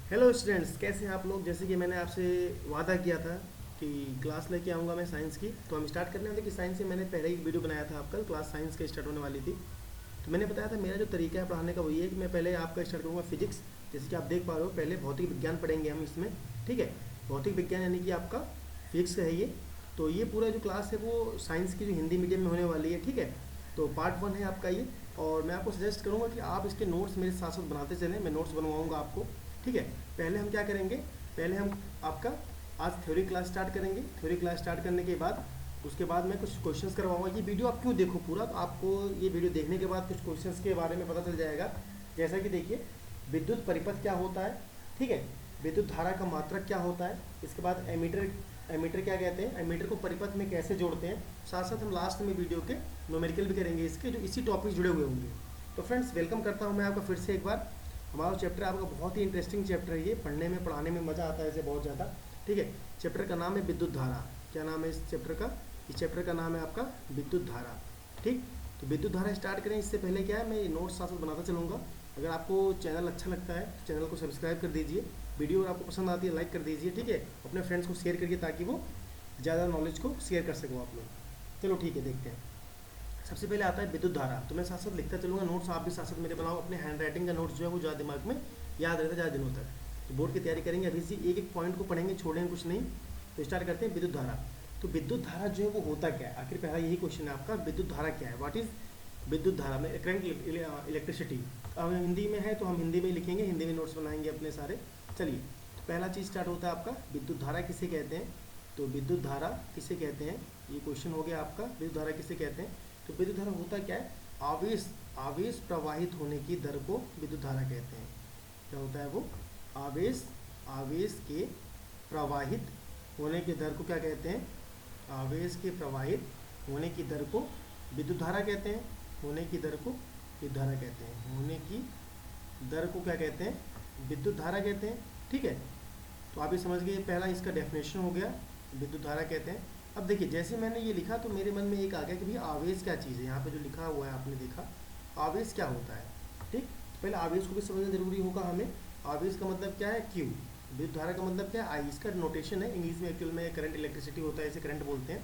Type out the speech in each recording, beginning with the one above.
Hello students, कैसे हैं आप लोग। जैसे कि मैंने आपसे वादा किया था कि क्लास लेके आऊँगा मैं साइंस की, तो हम स्टार्ट करने वाले थे कि साइंस से मैंने पहले ही वीडियो बनाया था आपका, क्लास साइंस का स्टार्ट होने वाली थी। तो मैंने बताया था मेरा जो तरीका है पढ़ाने का वो ये है कि मैं पहले आपका स्टार्ट करूँगा फिजिक्स। जैसे कि आप देख पा रहे हो, पहले भौतिक विज्ञान पढ़ेंगे हम इसमें। ठीक है, भौतिक विज्ञान यानी कि आपका फिजिक्स का है ये। तो ये पूरा जो क्लास है वो साइंस की जो हिंदी मीडियम में होने वाली है। ठीक है, तो पार्ट 1 है आपका ये। और मैं आपको सजेस्ट करूँगा कि आप इसके नोट्स मेरे साथ साथ बनाते चलें, मैं नोट्स बनवाऊँगा आपको। ठीक है, पहले हम क्या करेंगे, पहले हम आपका आज थ्योरी क्लास स्टार्ट करेंगे। थ्योरी क्लास स्टार्ट करने के बाद उसके बाद मैं कुछ क्वेश्चंस करवाऊंगा। ये वीडियो आप क्यों देखो पूरा, तो आपको ये वीडियो देखने के बाद कुछ क्वेश्चंस के बारे में पता चल जाएगा। जैसा कि देखिए, विद्युत परिपथ क्या होता है। ठीक है, विद्युत धारा का मात्रक क्या होता है। इसके बाद एमीटर, एमीटर क्या कहते हैं, एमीटर को परिपथ में कैसे जोड़ते हैं। साथ साथ हम लास्ट में वीडियो के न्यूमेरिकल भी करेंगे इसके, जो इसी टॉपिक जुड़े हुए होंगे। तो फ्रेंड्स, वेलकम करता हूँ मैं आपका फिर से एक बार। हमारा चैप्टर आपका बहुत ही इंटरेस्टिंग चैप्टर है ये, पढ़ने में पढ़ाने में मज़ा आता है इसे बहुत ज़्यादा। ठीक है, चैप्टर का नाम है विद्युत धारा। क्या नाम है इस चैप्टर का, इस चैप्टर का नाम है आपका विद्युत धारा। ठीक, तो विद्युत धारा स्टार्ट करें इससे पहले क्या है, मैं ये नोट्स साथ साथ बनाता चलूँगा। अगर आपको चैनल अच्छा लगता है तो चैनल को सब्सक्राइब कर दीजिए। वीडियो अगर आपको पसंद आती है लाइक कर दीजिए। ठीक है, अपने फ्रेंड्स को शेयर करिए ताकि वो ज़्यादा नॉलेज को शेयर कर सको आप लोग। चलो ठीक है, देखते हैं। सबसे पहले आता है विद्युत धारा। तो मैं साथ साथ लिखता चलूँगा, नोट्स आप भी साथ साथ मेरे बनाओ। अपने हैंड राइटिंग का नोट्स जो है वो ज़्यादा दिमाग में याद रहता है ज़्यादा दिनों तक। तो बोर्ड की तैयारी करेंगे अभी से, एक एक पॉइंट को पढ़ेंगे, छोड़ेंगे कुछ नहीं। तो स्टार्ट करते हैं विद्युत धारा। तो विद्युत धारा जो है वो होता क्या है, आखिर पहला यही क्वेश्चन है आपका, विद्युत धारा क्या है, व्हाट इज विद्युत धारा में करंट इलेक्ट्रिसिटी। अब हिंदी में है तो हम हिंदी में ही लिखेंगे, हिंदी में नोट्स बनाएंगे अपने सारे। चलिए, तो पहला चीज़ स्टार्ट होता है आपका, विद्युत धारा किसे कहते हैं। तो विद्युत धारा किसे कहते हैं, ये क्वेश्चन हो गया आपका, विद्युत धारा किसे कहते हैं। तो विद्युत धारा होता क्या है, आवेश, आवेश प्रवाहित होने की दर को विद्युत धारा कहते हैं। क्या होता है वो, आवेश, आवेश के प्रवाहित होने की दर को क्या कहते हैं, आवेश के प्रवाहित होने की दर को विद्युत धारा कहते हैं। होने की दर को विद्युत धारा कहते हैं, होने की दर को क्या कहते हैं, विद्युत धारा कहते हैं। ठीक है, तो आप ये समझ गए, पहला इसका डेफिनेशन हो गया, विद्युत धारा कहते हैं। अब देखिए, जैसे मैंने ये लिखा तो मेरे मन में एक आ गया कि भैया आवेश क्या चीज़ है। यहाँ पे जो लिखा हुआ है आपने देखा, आवेश क्या होता है। ठीक, तो पहले आवेश को भी समझना जरूरी होगा हमें। आवेश का मतलब क्या है, क्यू। विद्युत धारा का मतलब क्या है, आई। इसका नोटेशन है इंग्लिश में, एक्चुअल में करंट इलेक्ट्रिसिटी होता है, इसे करंट बोलते हैं।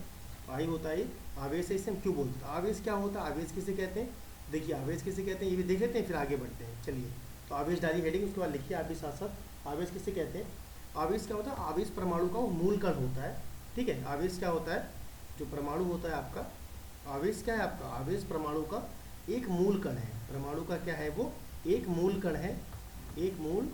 आई होता है, आवेश है, इसे हम क्यू बोलते हैं। आवेश क्या होता है, आवेश किसे कहते हैं। देखिए, आवेश किसे कहते हैं ये भी देख लेते हैं, फिर आगे बढ़ते हैं। चलिए, तो आवेश डाली हेडिंग, उसके बाद लिखिए आप भी साथ साथ, आवेश किसे कहते हैं। आवेश क्या होता है, आवेश परमाणु का वो मूल कण होता है। ठीक है, आवेश क्या होता है, जो परमाणु होता है आपका, आवेश क्या है आपका, आवेश परमाणु का एक मूल कण है। परमाणु का क्या है वो, एक मूल कण है, एक मूल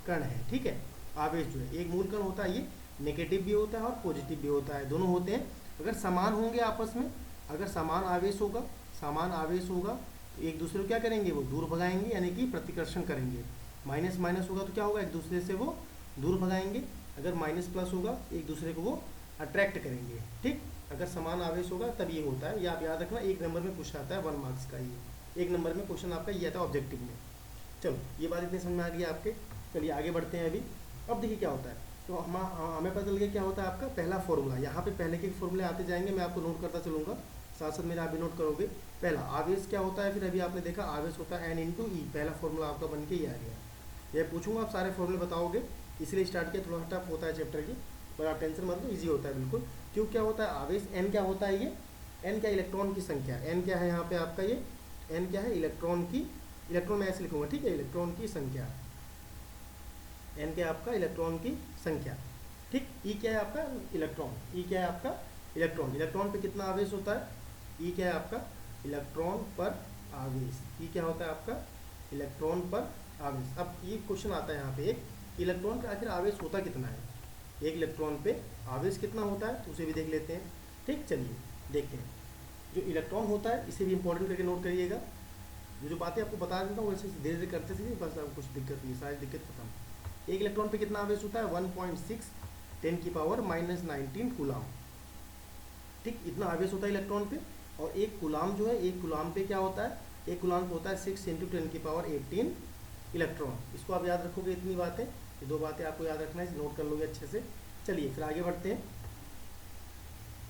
कण है। ठीक है, आवेश जो है एक मूल कण होता है, ये नेगेटिव भी होता है और पॉजिटिव भी होता है, दोनों होते हैं। अगर समान होंगे आपस में, अगर समान आवेश होगा, समान आवेश होगा तो एक दूसरे को क्या करेंगे, वो दूर भगाएंगे, यानी कि प्रतिकर्षण करेंगे। माइनस माइनस होगा तो क्या होगा, एक दूसरे से वो दूर भगाएंगे। अगर माइनस प्लस होगा एक दूसरे को वो अट्रैक्ट करेंगे। ठीक, अगर समान आवेश होगा तब ये होता है, ये आप याद रखना। एक नंबर में पूछा आता है 1 मार्क्स का, ये एक नंबर में क्वेश्चन आपका ये आता है ऑब्जेक्टिव में। चलो, ये बात इतनी समझ में आ गई आपके। चलिए आगे बढ़ते हैं अभी। अब देखिए क्या होता है, तो हमें पता चल गया क्या होता है आपका पहला फॉर्मूला। यहाँ पे पहले के फॉर्मूले आते जाएंगे, मैं आपको नोट करता चलूँगा, साथ साथ मेरा आप भी नोट करोगे। पहला आवेश क्या होता है, फिर अभी आपने देखा आवेश होता है N×E, पहला फॉर्मूला आपका बन के ही आ गया। ये पूछूंगा आप सारे फॉर्मूले बताओगे, इसलिए स्टार्ट किया। थोड़ा टफ होता है चैप्टर की, पर आप टेंशन मत लो, ईजी होता है बिल्कुल। क्यों, क्या होता है आवेश, N क्या होता है, ये N क्या, इलेक्ट्रॉन की संख्या। N क्या है यहाँ पे आपका, ये N क्या है, इलेक्ट्रॉन की, इलेक्ट्रॉन में ऐसे लिखूंगा। ठीक है, इलेक्ट्रॉन की संख्या, N क्या है आपका, इलेक्ट्रॉन की संख्या। ठीक, E क्या है आपका, इलेक्ट्रॉन। E क्या है आपका, इलेक्ट्रॉन। इलेक्ट्रॉन पे कितना आवेश होता है, E क्या है आपका, इलेक्ट्रॉन पर आवेश। E क्या होता है आपका, इलेक्ट्रॉन पर आवेश। अब ये क्वेश्चन आता है यहाँ पे, एक इलेक्ट्रॉन का आखिर आवेश होता कितना है, एक इलेक्ट्रॉन पे आवेश कितना होता है, तो उसे भी देख लेते हैं। ठीक, चलिए देखते हैं। जो इलेक्ट्रॉन होता है इसे भी इंपॉर्टेंट करके नोट करिएगा। जो बातें आपको बता देता हूँ वैसे धीरे धीरे करते थे, बस अब कुछ दिक्कत नहीं, सारी दिक्कत खत्म। एक इलेक्ट्रॉन पे कितना आवेश होता है, 1.6 10⁻⁻19 कूलाम। ठीक, इतना आवेश होता है इलेक्ट्रॉन पे। और एक कूलाम जो है, एक कूलाम पे क्या होता है, एक कूलाम पे होता है 6 × 10⁻18 इलेक्ट्रॉन। इसको आप याद रखोगे, इतनी बातें, ये दो बातें आपको याद रखना है, इसे नोट कर लोगे अच्छे से। चलिए फिर आगे बढ़ते हैं।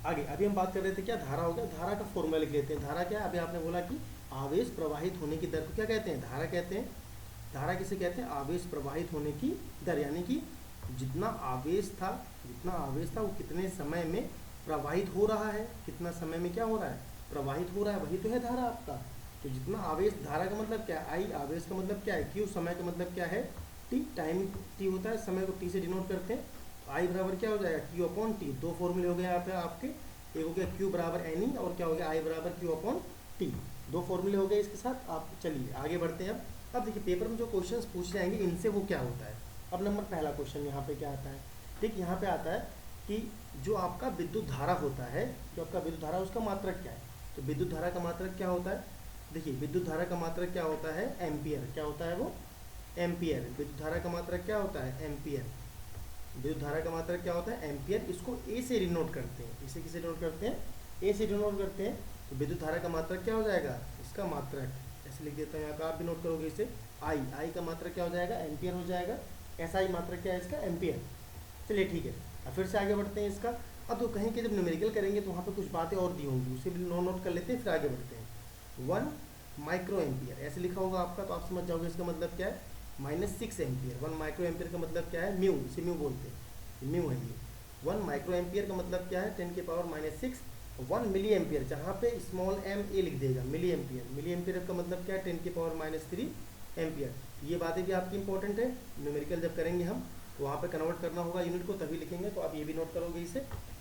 आगे अभी हम बात कर रहे थे क्या, धारा हो गया, धारा का फॉर्मूला लिख लेते हैं। धारा क्या है, अभी आपने बोला कि आवेश प्रवाहित होने की दर को क्या कहते हैं, धारा कहते हैं। धारा किसे कहते हैं? आवेश प्रवाहित होने की दर, यानी कि जितना आवेश था वो कितने समय में प्रवाहित हो रहा है, कितना समय में क्या हो रहा है? प्रवाहित हो रहा है, वही तो है धारा आपका। तो जितना आवेश, धारा का मतलब क्या है? आई, आवेश का मतलब क्या है? क्यू, समय का मतलब क्या है? टी, टाइम टी होता है, समय को टी से डिनोट करते हैं। आई बराबर क्या हो जाएगा? Q upon T. दो फॉर्मूले हो गए यहाँ पे आपके, एक हो गया क्यू बराबर एन ई और क्या हो गया? आई बराबर क्यू अपॉन टी। दो फॉर्मूले हो गए इसके साथ। आप चलिए आगे बढ़ते हैं। अब देखिए पेपर में जो क्वेश्चंस पूछ जाएंगे इनसे वो क्या होता है। अब नंबर पहला क्वेश्चन यहाँ पे क्या आता है? ठीक, यहाँ पे आता है कि जो आपका विद्युत धारा होता है, जो आपका विद्युत धारा उसका मात्रक क्या है? तो विद्युत धारा का मात्रक क्या होता है? देखिए विद्युत धारा का मात्रक क्या होता है? एम्पियर। क्या होता है वो? एम्पियर। विद्युत धारा का मात्रक क्या होता है? एम्पियर। विद्युत धारा का मात्रक क्या होता है? एम्पियर। इसको ए से डिनोट करते हैं। इसे किसे डिनोट करते हैं? ए से डिनोट करते हैं। तो विद्युत धारा का मात्रक क्या हो जाएगा? इसका मात्रक ऐसे लिख देता हूँ यहाँ पे, आप भी नोट करोगे इसे। आई, आई का मात्रक क्या हो जाएगा? एम्पियर हो जाएगा। ऐसा ही मात्रक क्या है इसका? एम्पियर। चलिए ठीक है, अब फिर से आगे बढ़ते हैं इसका। अब तो कहीं कि जब न्यूमेरिकल करेंगे तो वहाँ पे कुछ बातें और दी होंगी, उसे भी नोट कर लेते हैं, फिर आगे बढ़ते हैं। 1 माइक्रो एम्पियर ऐसे लिखा होगा आपका, तो आप समझ जाओगे इसका मतलब क्या है? -6 एम्पियर। 1 माइक्रो एम्पियर का मतलब क्या है? म्यू, इसे म्यू बोलते हैं, म्यू है ये। 1 माइक्रो एम्पियर का मतलब क्या है? 10 की पावर -6। 1 मिली एम्पियर, जहाँ पे स्मॉल एम ए लिख देगा, मिली एम्पियर। मिली एम्पियर का मतलब क्या है? 10 की पावर -3 एम्पियर। ये बातें भी आपकी इंपॉर्टेंट है, न्यूमेरिकल जब करेंगे हम तो वहाँ पे कन्वर्ट करना होगा यूनिट को, तभी लिखेंगे, तो आप ये भी नोट करोगे इसे।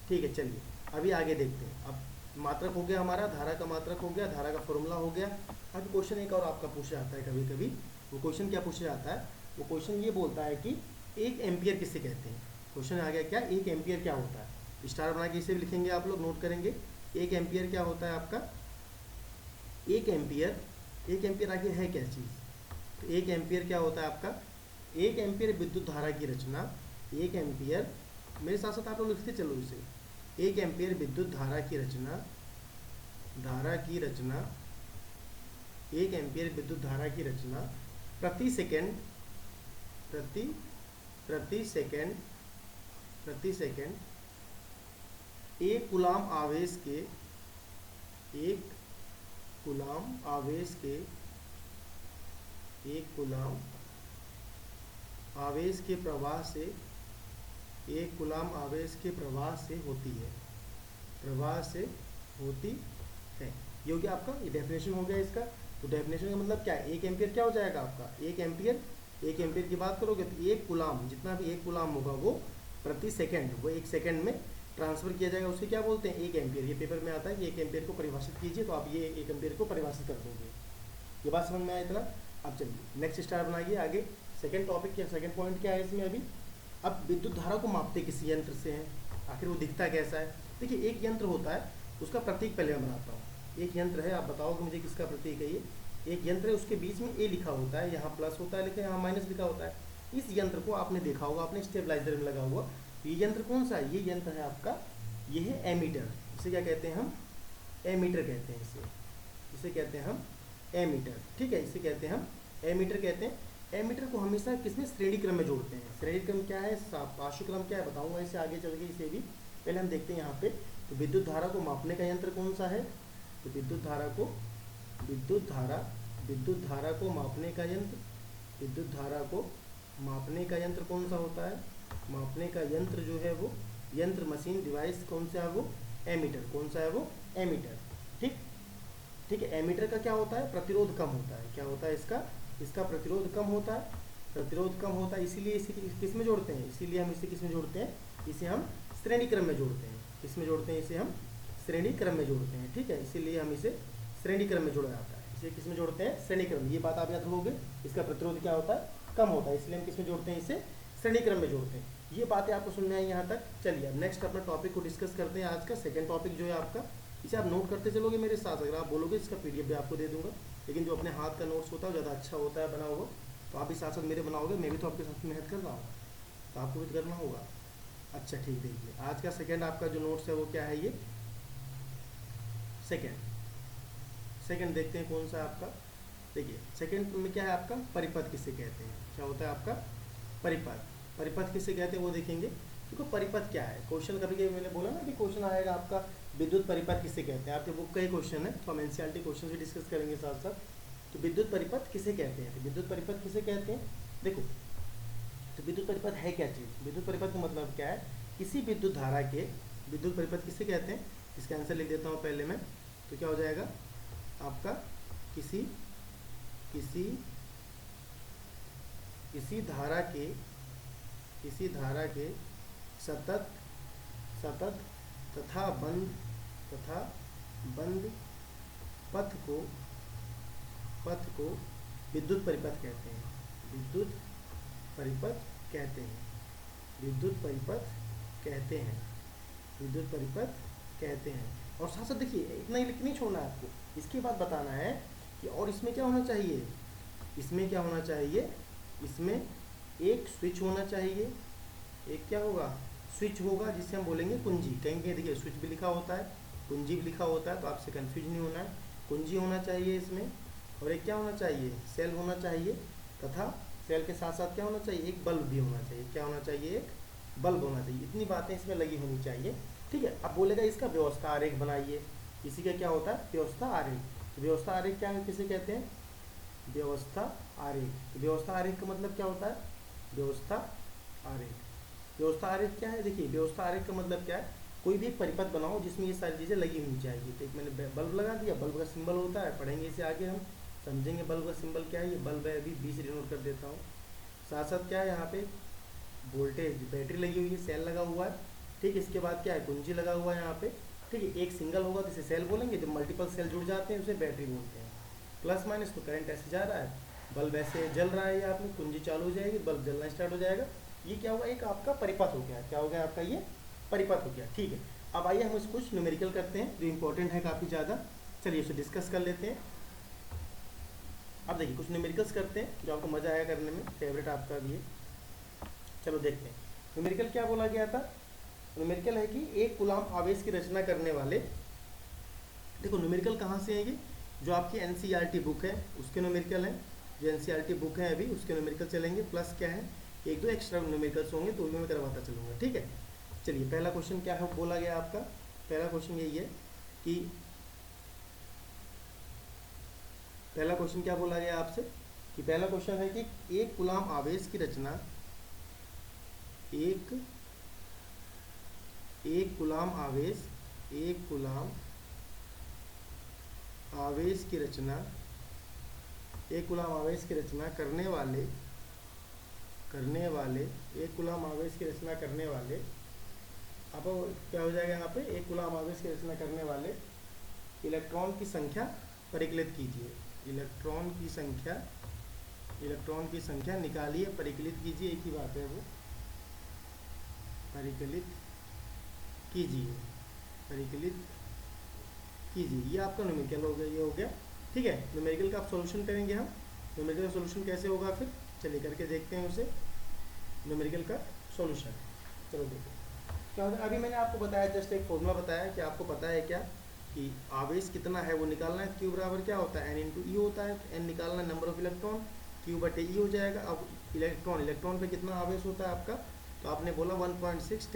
ठीक है, चलिए अभी आगे देखते हैं। अब मात्रक हो गया हमारा, धारा का मात्रक हो गया, धारा का फॉर्मूला हो गया। अब क्वेश्चन एक और आपका पूछा जाता है कभी कभी। वो क्वेश्चन क्या पूछा जाता है? वो क्वेश्चन ये बोलता है कि 1 एम्पियर किसे कहते हैं? क्वेश्चन आ गया क्या? 1 एम्पियर क्या होता है? स्टार बना के इसे भी लिखेंगे, आप लोग नोट करेंगे। 1 एम्पियर क्या होता है आपका? 1 एम्पियर, 1 एम्पियर आगे है क्या चीज़? तो 1 एम्पियर क्या होता है आपका? 1 एम्पियर विद्युत धारा की रचना। 1 एम्पियर, मेरे साथ साथ आप लोग लिखते चलो इसे। 1 एम्पियर विद्युत धारा की रचना, धारा की रचना, 1 एम्पियर विद्युत धारा की रचना प्रति सेकंड, प्रति सेकंड, प्रति सेकंड 1 कूलाम आवेश के, 1 कूलाम आवेश के, 1 कूलाम आवेश के प्रवाह से, 1 कूलाम आवेश के प्रवाह से होती है, प्रवाह से होती है। ये हो गया आपका, ये डेफिनेशन हो गया इसका। तो डेफिनेशन का मतलब क्या है? 1 एम्पियर क्या हो जाएगा आपका? 1 एम्पियर, 1 एम्पियर की बात करोगे तो 1 कूलाम, जितना भी 1 कूलाम होगा वो प्रति सेकंड, वो 1 सेकंड में ट्रांसफर किया जाएगा, उसे क्या बोलते हैं? 1 एम्पियर। ये पेपर में आता है कि 1 एम्पियर को परिभाषित कीजिए, तो आप ये 1 एम्पियर को परिभाषित कर दोगे। ये बात समझ में आया इतना? अब चलिए नेक्स्ट स्टार बनाइए आगे। सेकंड टॉपिक क्या, सेकंड पॉइंट क्या है इसमें अभी? अब विद्युत धारा को मापते किस यंत्र से हैं? आखिर वो दिखता कैसा है? देखिए एक यंत्र होता है, उसका प्रतीक पहले मैं बनाता हूँ। एक यंत्र है, आप बताओगे मुझे किसका प्रतीक है ये? एक यंत्र है, उसके बीच में ए लिखा होता है, यहाँ प्लस होता है लिखा, यहाँ माइनस लिखा होता है। इस यंत्र को आपने देखा होगा, आपने स्टेबलाइजर में लगा हुआ। ये यंत्र कौन सा है? ये यंत्र है आपका, ये है एमीटर। इसे क्या कहते हैं हम? एमीटर कहते हैं इसे, इसे कहते हैं हम एमीटर। ठीक है, इसे कहते हैं हम एमीटर कहते हैं। एमीटर को हमेशा किसमें? श्रेणी क्रम में जोड़ते हैं। श्रेणी क्रम क्या है, पार्श्व क्रम क्या है, बताऊंगा इसे आगे चल के, इसे भी पहले हम देखते हैं यहाँ पे। तो विद्युत धारा को मापने का यंत्र कौन सा है? तो विद्युत धारा को, विद्युत धारा को मापने का यंत्र, विद्युत धारा को मापने का यंत्र कौन सा होता है? मापने का यंत्र जो है वो यंत्र, मशीन, डिवाइस कौन सा है वो? एमीटर। कौन सा है वो? एमीटर। ठीक, ठीक है। एमीटर का क्या होता है? प्रतिरोध कम होता है। क्या होता है इसका? इसका प्रतिरोध कम होता है, प्रतिरोध कम होता है, इसीलिए इसे किस में जोड़ते हैं? इसीलिए हम इसे किस में जोड़ते हैं? इसे हम श्रेणी क्रम में जोड़ते हैं। किस में जोड़ते हैं? इसे हम श्रेणी क्रम में जोड़ते हैं। ठीक है, इसीलिए हम इसे श्रेणी क्रम में जोड़ा जाता है। इसे किस में जोड़ते हैं? श्रेणी क्रम। ये बात आप याद रखोगे। इसका प्रतिरोध क्या होता है? कम होता है, इसलिए हम किस में जोड़ते हैं? इसे श्रेणी क्रम में जोड़ते हैं। ये बातें आपको सुनने आई यहाँ तक। चलिए अब नेक्स्ट अपना टॉपिक को डिस्कस करते हैं। आज का सेकंड टॉपिक जो है आपका, इसे आप नोट करते चलोगे मेरे साथ। अगर आप बोलोगे इसका PDF भी आपको दे दूंगा, लेकिन जो अपने हाथ का नोट्स होता है ज़्यादा अच्छा होता है बना हुआ। तो आप भी साथ साथ मेरे बनाओगे, मैं भी तो आपके साथ मेहनत कर रहा हूँ, तो आपको भी करना होगा। अच्छा ठीक, देखिए आज का सेकंड आपका जो नोट्स है वो क्या है? ये सेकंड देखते हैं कौन सा है आपका। देखिए सेकंड में क्या है आपका? परिपथ किसे कहते हैं? क्या होता है आपका? परिपथ। परिपथ किसे कहते हैं वो देखेंगे। देखो परिपथ क्या है, क्वेश्चन कभी कभी मैंने बोला ना कि क्वेश्चन आएगा आपका विद्युत परिपथ किसे कहते हैं। आपके बुक का ही क्वेश्चन है, तो हम NCERT क्वेश्चन भी डिस्कस करेंगे साथ साथ। तो विद्युत परिपथ किसे कहते हैं? तो विद्युत परिपथ किसे कहते हैं? देखो, तो विद्युत परिपथ है क्या चीज़? विद्युत परिपथ का मतलब क्या है? किसी विद्युत धारा के, विद्युत परिपथ किसे कहते हैं? इसका आंसर लिख देता हूँ पहले मैं। तो क्या हो जाएगा आपका? किसी किसी किसी धारा के, किसी धारा के सतत सतत तथा बंद पथ को विद्युत परिपथ कहते हैं। विद्युत परिपथ कहते हैं। विद्युत परिपथ कहते हैं। विद्युत परिपथ कहते हैं। और साथ साथ देखिए, इतना ही नहीं छोड़ना है आपको, इसके बाद बताना है कि और इसमें क्या होना चाहिए? इसमें क्या होना चाहिए? इसमें एक स्विच होना चाहिए। एक क्या होगा? स्विच होगा, जिसे हम बोलेंगे कुंजी। कहीं कहीं देखिए स्विच भी लिखा होता है, कुंजी भी लिखा होता है, तो आपसे कंफ्यूज नहीं होना है। कुंजी होना चाहिए इसमें। और एक क्या होना चाहिए? सेल होना चाहिए। तथा सेल के साथ साथ क्या होना चाहिए? एक बल्ब भी होना चाहिए। क्या होना चाहिए? एक बल्ब होना चाहिए। इतनी बातें इसमें लगी होनी चाहिए, ठीक है। अब बोलेगा इसका व्यवस्था आरेख बनाइए। इसी का क्या होता है? व्यवस्था आरेख। तो व्यवस्था आरेख क्या है, किसे कहते हैं? व्यवस्था आरेख। तो व्यवस्था आरेख का मतलब क्या होता है? व्यवस्था आरेख। व्यवस्था आरेख क्या है? देखिए, व्यवस्था आरेख का मतलब क्या है? कोई भी एक परिपथ बनाओ जिसमें ये सारी चीज़ें लगी होनी चाहिए। तो एक मैंने बल्ब लगा दिया, बल्ब का सिंबल होता है, पढ़ेंगे इसे आगे हम, समझेंगे बल्ब का सिंबल क्या है। ये बल्ब है, अभी 20 डिनोट कर देता हूँ। साथ साथ क्या है यहाँ पे? वोल्टेज, बैटरी लगी हुई है, सेल लगा हुआ है, ठीक। इसके बाद क्या है? कुंजी लगा हुआ है यहाँ पे, ठीक है। एक सिंगल होगा तो इसे सेल बोलेंगे, जब मल्टीपल सेल जुड़ जाते हैं उसे बैटरी बोलते हैं। प्लस माइनस, तो करंट ऐसे जा रहा है, बल्ब ऐसे जल रहा है, यहाँ पे कुंजी चालू हो जाएगी, बल्ब जलना स्टार्ट हो जाएगा। ये क्या होगा? एक आपका परिपथ हो गया। क्या हो गया आपका? ये परिपथ हो गया, ठीक है। अब आइए हम इसको कुछ न्यूमेरिकल करते हैं जो इंपॉर्टेंट है काफ़ी ज़्यादा। चलिए उसे डिस्कस कर लेते हैं। अब देखिए, कुछ न्यूमेरिकल्स करते हैं जो आपको मज़ा आया करने में, फेवरेट आपका भी है। चलो देखते हैं न्यूमेरिकल क्या बोला गया था। न्यूमेरिकल है कि एक कूलाम आवेश की रचना करने वाले, देखो न्यूमेरिकल कहाँ से है? ये जो आपकी एनसीईआरटी बुक है उसके न्यूमेरिकल हैं। जो एनसीईआरटी बुक है अभी उसके न्यूमेरिकल चलेंगे, प्लस क्या है, एक दो एक्स्ट्रा न्यूमेरिकल्स होंगे तो भी मैं करवाता चलूँगा, ठीक है। चलिए पहला क्वेश्चन क्या है बोला गया आपका? पहला क्वेश्चन यही है कि, पहला क्वेश्चन क्या बोला गया आपसे कि पहला क्वेश्चन है कि एक कूलाम आवेश की रचना, एक कूलाम आवेश, एक कूलाम आवेश की रचना, एक कूलाम आवेश की रचना करने वाले, एक कूलाम आवेश की रचना करने वाले, अब क्या हो जाएगा यहाँ पे? एक कूलाम आवेश की रचना करने वाले इलेक्ट्रॉन की संख्या परिकलित कीजिए। इलेक्ट्रॉन की संख्या निकालिए, परिकलित कीजिए, एक ही बात है वो, परिकलित कीजिए, ये आपका न्यूमेरिकल हो गया, ये हो गया, ठीक है। न्यूमेरिकल का आप सॉल्यूशन करेंगे हम। न्यूमेरिकल का सॉल्यूशन कैसे होगा फिर? चलिए करके देखते हैं उसे, न्यूमेरिकल का सॉल्यूशन। चलो देखो क्या होता है। अभी मैंने आपको बताया, जस्ट एक फॉर्मूला बताया कि आपको पता है क्या कि आवेश कितना है वो निकालना है। क्यू बराबर क्या होता है? एन इंटू ई होता है। एन निकालना, नंबर ऑफ इलेक्ट्रॉन, क्यू बटे ई हो जाएगा। अब इलेक्ट्रॉन पे कितना आवेश होता है आपका? तो आपने बोला 1.6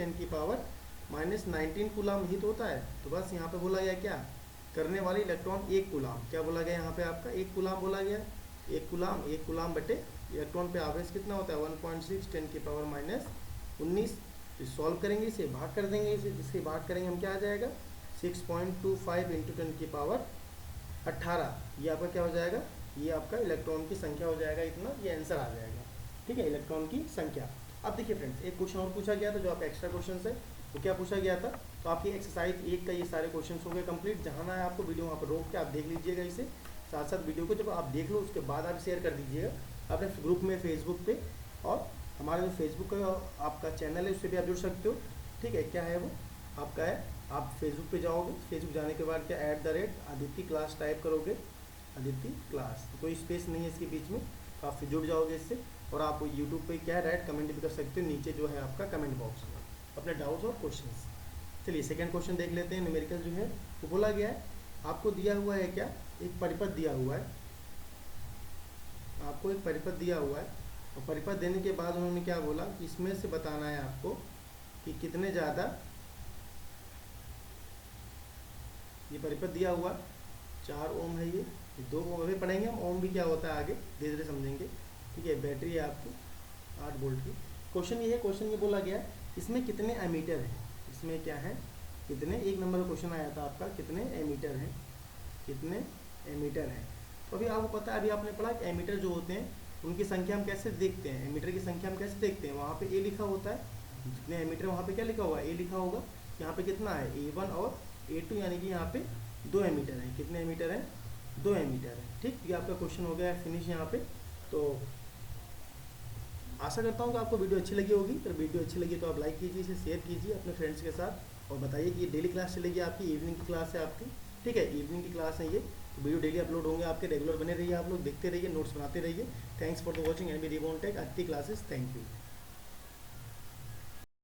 10⁻⁻19 कूलाम हीट होता है। तो बस यहाँ पे बोला गया क्या? करने वाले इलेक्ट्रॉन एक कूलाम। क्या बोला गया यहाँ पे आपका? एक कूलाम बोला गया। एक कूलाम बटे इलेक्ट्रॉन पे आवेश कितना होता है? 1.6 10⁻⁻19। सॉल्व करेंगे इसे, भाग कर देंगे इसे, जिससे भाग करेंगे हम क्या आ जाएगा? 6.25 इंटू 10⁻18। ये आपका क्या हो जाएगा? ये आपका इलेक्ट्रॉन की संख्या हो जाएगा इतना, ये आंसर आ जाएगा, ठीक है, इलेक्ट्रॉन की संख्या। अब देखिए फ्रेंड्स, एक क्वेश्चन और पूछा गया था जो आप एक्स्ट्रा क्वेश्चन है, तो क्या पूछा गया था? तो आपकी एक्सरसाइज 1 का ये सारे क्वेश्चन हो गए कंप्लीट। जहाँ ना है आपको वीडियो वहाँ पर रोक के आप देख लीजिएगा इसे, साथ साथ वीडियो को जब आप देख लो उसके बाद आप शेयर कर दीजिएगा अपने ग्रुप में, फेसबुक पे, और हमारा जो फेसबुक का आपका चैनल है उससे भी आप जुड़ सकते हो, ठीक है। क्या है वो आपका है, आप फेसबुक पे जाओगे, फेसबुक जाने के बाद क्या @आदित्य क्लास टाइप करोगे, आदित्य क्लास, कोई स्पेस नहीं है इसके बीच में, तो आप जुड़ जाओगे इससे। और आप यूट्यूब पे क्या है डायरेक्ट कमेंट भी कर सकते हो, नीचे जो है आपका कमेंट बॉक्स में अपने डाउट्स और क्वेश्चंस। चलिए सेकंड क्वेश्चन देख लेते हैं। न्यूमेरिकल जो है वो बोला गया है, आपको दिया हुआ है क्या? एक परिपथ दिया हुआ है, आपको एक परिपथ दिया हुआ है, और परिपथ देने के बाद उन्होंने क्या बोला कि इसमें से बताना है आपको कि कितने ज़्यादा, ये परिपथ दिया हुआ 4 ओम है ये, ये दो ओम अभी पढ़ेंगे हम, ओम भी क्या होता है आगे धीरे धीरे समझेंगे। ठीक है, बैटरी है आपकी 8 वोल्ट की। क्वेश्चन ये है, क्वेश्चन ये बोला गया इसमें कितने एमीटर हैं, इसमें क्या है कितने, 1 नंबर का क्वेश्चन आया था आपका, कितने एमीटर हैं, कितने एमीटर हैं। तो अभी आपको पता है, अभी आपने पढ़ा कि एमीटर जो होते हैं उनकी संख्या हम कैसे देखते हैं, एमीटर की संख्या हम कैसे देखते हैं, वहाँ पे ए लिखा होता है, जितने एमीटर वहाँ पे क्या लिखा हुआ है, ए लिखा होगा। यहाँ पे कितना है, A1 और A2, यानी कि यहाँ पे 2 एमीटर हैं। कितने एमीटर हैं, 2 एमीटर हैं। ठीक, ये आपका क्वेश्चन हो गया है फिनिश यहाँ पे। तो आशा करता हूँ कि आपको वीडियो अच्छी लगी होगी। अगर वीडियो अच्छी लगी तो आप लाइक कीजिए, इसे शेयर कीजिए अपने फ्रेंड्स के साथ, और बताइए कि ये डेली क्लास चलेगी आपकी, इवनिंग की क्लास है आपकी। ठीक है, इवनिंग की क्लास है ये, तो वीडियो डेली अपलोड होंगे आपके, रेगुलर बने रहिए, आप लोग देखते रहिए, नोट्स बनाते रहिए। Thanks for the watching and we रिवॉन्ट टेक आती क्लासेस। Thank you.